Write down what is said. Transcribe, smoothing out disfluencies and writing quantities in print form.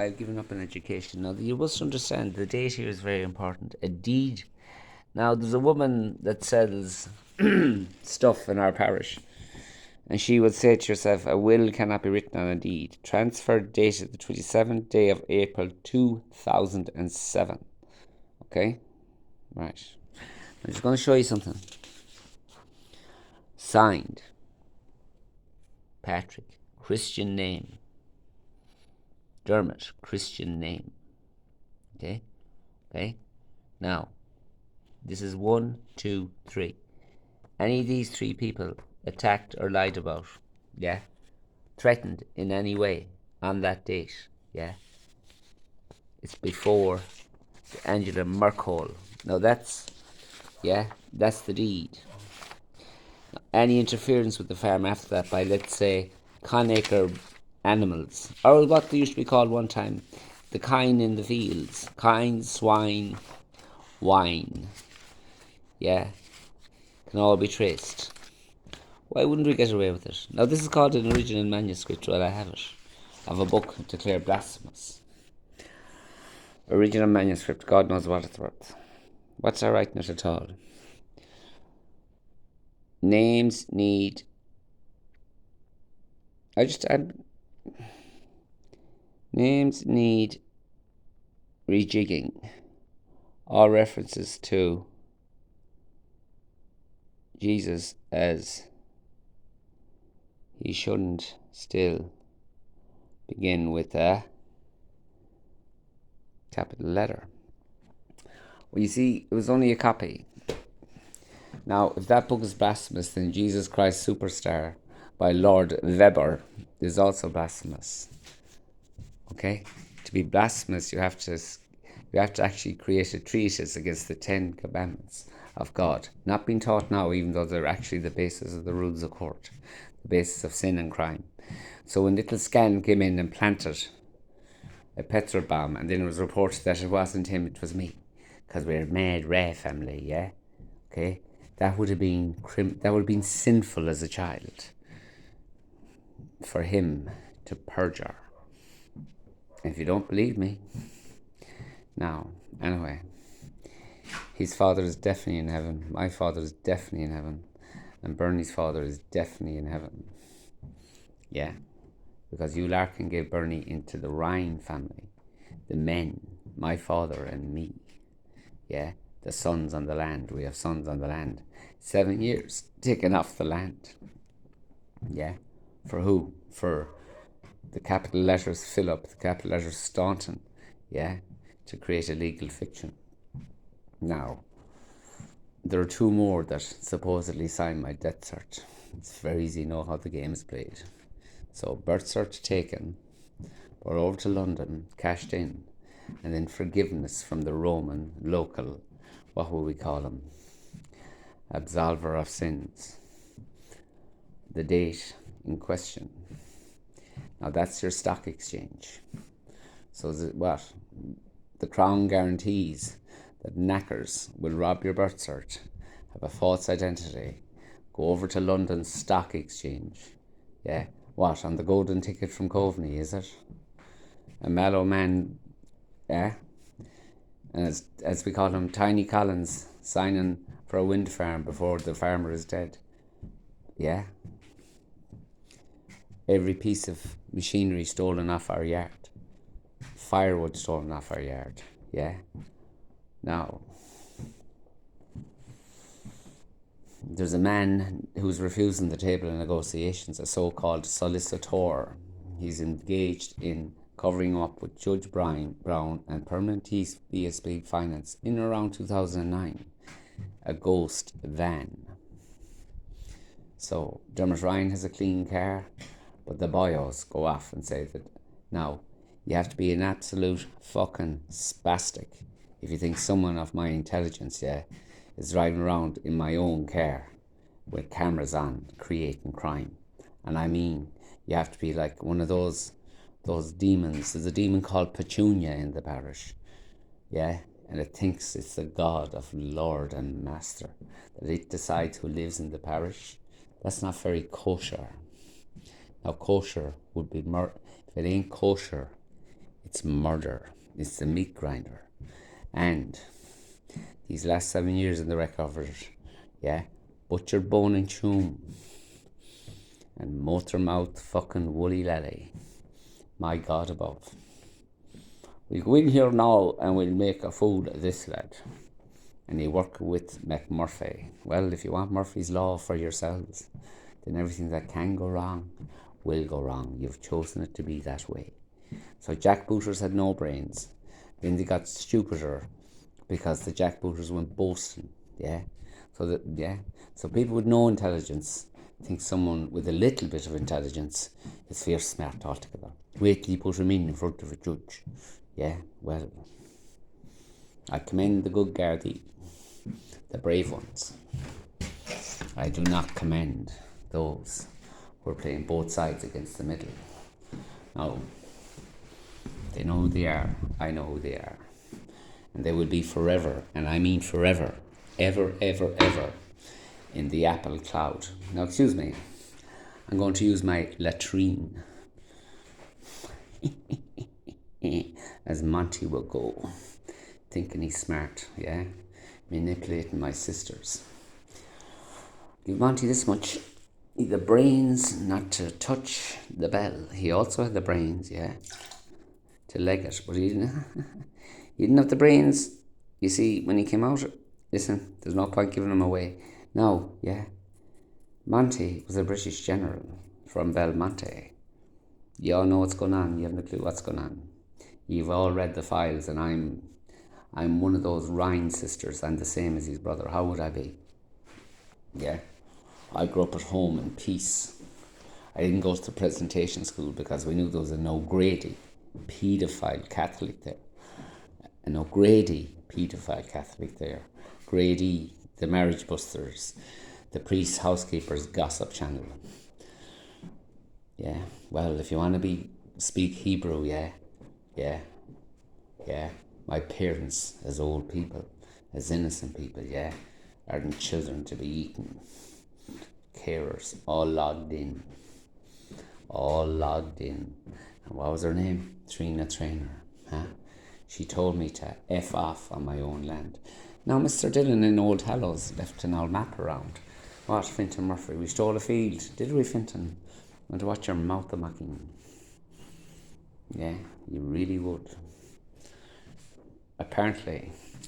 while giving up an education. Now, you must understand the date here is very important. A deed. Now, there's a woman that sells stuff in our parish, and she would say to herself, a will cannot be written on a deed. Transferred dated the 27th day of April 2007. Okay? Right. I'm just going to show you something. Signed. Patrick. Christian name. Dermot. Christian name. Okay? Okay? Now, this is 1, 2, 3. Any of these 3 people attacked or lied about, yeah, threatened in any way on that date, yeah, it's before Angela Merkel. Now that's the deed. Any interference with the farm after that by, let's say, Conacre animals, or what they used to be called one time, the kine in the fields, kine, swine, wine, yeah, can all be traced. Why wouldn't we get away with it? Now, this is called an original manuscript, well, I have it, of a book declared blasphemous. Original manuscript, God knows what it's worth. What's I writing it at all? Names need... Names need rejigging. All references to Jesus as he shouldn't still begin with a capital letter. Well, you see, it was only a copy. Now, if that book is blasphemous, then Jesus Christ Superstar by Lord Weber is also blasphemous. Okay? To be blasphemous, you have to actually create a treatise against the 10 commandments of God. Not being taught now, even though they're actually the basis of the rules of court, the basis of sin and crime. So when little Scan came in and planted a petrol bomb, and then it was reported that it wasn't him, it was me, because we're a mad, rare family, yeah? Okay? That would have been sinful as a child for him to perjure. If you don't believe me, now, anyway, his father is definitely in heaven. My father is definitely in heaven. And Bernie's father is definitely in heaven. Yeah. Because Hugh Larkin gave Bernie into the Ryan family. The men, my father and me. Yeah. The sons on the land. We have sons on the land. 7 years taken off the land. Yeah. For who? For the capital letters Philip, the capital letters Staunton. Yeah. To create a legal fiction. Now, there are 2 more that supposedly signed my death cert. It's very easy to know how the game is played. So, birth cert taken, brought over to London, cashed in, and then forgiveness from the Roman local, what will we call him? Absolver of sins. The date in question. Now, that's your stock exchange. So, is it what? The Crown guarantees that knackers will rob your birth cert, have a false identity, go over to London Stock Exchange. Yeah, what, on the golden ticket from Coveney, is it? A mellow man, yeah? And as we call him, Tiny Collins, signing for a wind farm before the farmer is dead. Yeah? Every piece of machinery stolen off our yard. Firewood stolen off our yard. Yeah? Now, there's a man who's refusing the table of negotiations, a so-called solicitor. He's engaged in covering up with Judge Brown and Permanent TSB Finance in around 2009, a ghost van. So, Dermot Ryan has a clean car, but the boyos go off and say that, now, you have to be an absolute fucking spastic if you think someone of my intelligence, yeah, is driving around in my own car with cameras on, creating crime. And I mean, you have to be like one of those demons. There's a demon called Petunia in the parish, yeah, and it thinks it's the God of Lord and Master, that it decides who lives in the parish. That's not very kosher. Now, kosher would be if it ain't kosher, It's murder. It's the meat grinder. And these last 7 years in the record, yeah, butcher, bone and tomb, and motor mouth fucking woolly lally. My God above. We'll go in here now and we'll make a fool of this lad. And you work with McMurphy. Well, if you want Murphy's Law for yourselves, then everything that can go wrong will go wrong. You've chosen it to be that way. So jackbooters had no brains. Then they got stupider because the jackbooters went boasting. Yeah. So people with no intelligence think someone with a little bit of intelligence is fierce smart altogether. Wait till you put him in front of a judge. Yeah, well, I commend the good Gardaí, the brave ones. I do not commend those who are playing both sides against the middle. No, they know who they are. I know who they are. And they will be forever, and I mean forever, ever, ever, ever, in the apple cloud. Now, excuse me, I'm going to use my latrine, as Monty will go, thinking he's smart, yeah, manipulating my sisters. Give Monty this much: he had the brains not to touch the bell. He also had the brains, yeah, to leg it, but he didn't. He didn't have the brains. You see, when he came out, listen, there's no point giving him away. No, yeah, Monty was a British general from Belmonte. You all know what's going on. You haven't a clue what's going on. You've all read the files, and I'm one of those Rhine sisters. I'm the same as his brother. How would I be? Yeah. I grew up at home in peace. I didn't go to presentation school because we knew there was an O'Grady paedophile Catholic there. An O'Grady paedophile Catholic there. Grady, the marriage busters, the priest housekeepers gossip channel. Yeah, well, if you want to speak Hebrew, yeah. My parents, as old people, as innocent people, yeah, aren't children to be eaten. Carers, all logged in. And what was her name? Trina Trainer, huh? She told me to F off on my own land. Now, Mr. Dillon in Old Hallows left an old map around. What, Fintan Murphy? We stole a field. Did we, Fintan? Want to watch your mouth a-mucking? Yeah, you really would. Apparently,